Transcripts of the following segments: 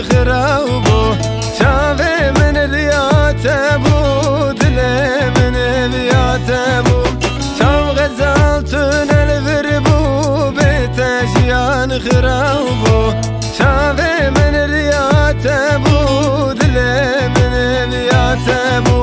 خرابو شافي من الياتبو دلي من بياتبو شاف غزالتون الفربو بتجيان خرابو شافي من الياتبو دلي من بياتبو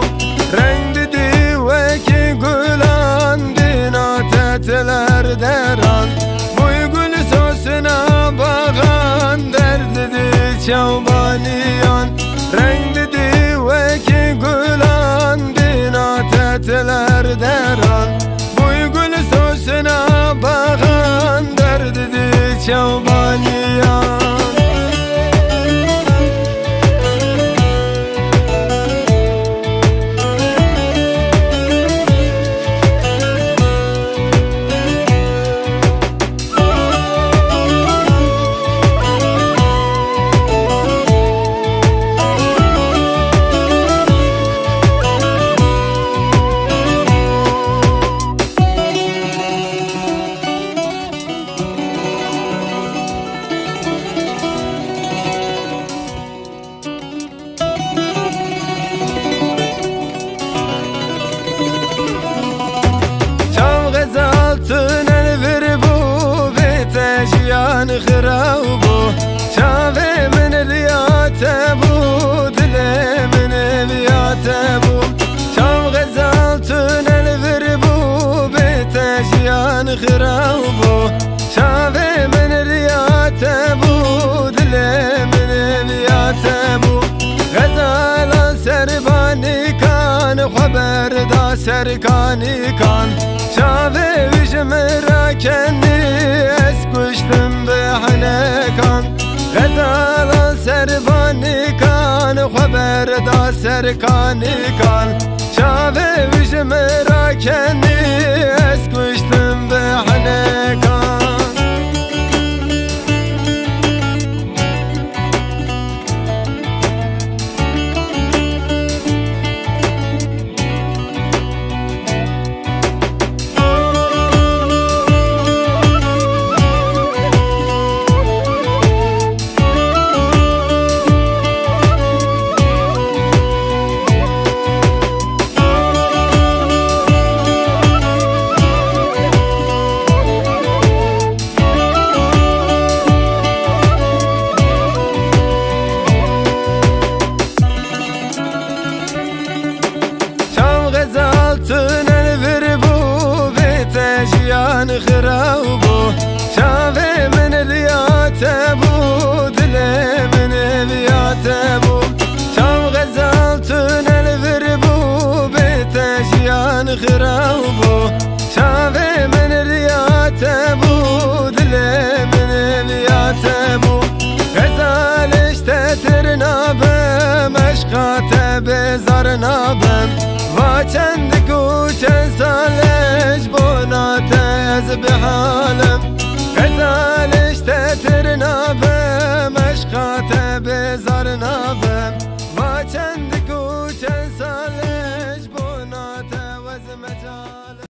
رنگ دي وكي قولان دينا تتلر دران بوي قول سوسنا باغان درد دي شوبانيان رنگ دي وكي قولان دينا تتلر دران بوي قول سوسنا باغان درد دي شوبانيان غزالتون الفربو بتجيان خرابو شافي من الياتبو دلي من بياتبو شاف غزالتون الفربو بتجيان خرابو شافي من الياتبو دلي من بياتبو غزالا سرباني كان خبر دا سركاني كان شافي وجمرا كني اسكشتم بحنكان غزالا سرباني كان خبر دا سركاني كان شافي وجمرا كني اسكشتم بحنكان غزالتون الفربو بتجيان خرابو شافي من الياتبو دلي من بياتبو شاف غزالتون الفربو بتجيان خرابو شافي من الياتبو دلي من بياتبو غزال اشتترنا بمشقات بزارنا بم و چند کو چند سالش بونا تز به حال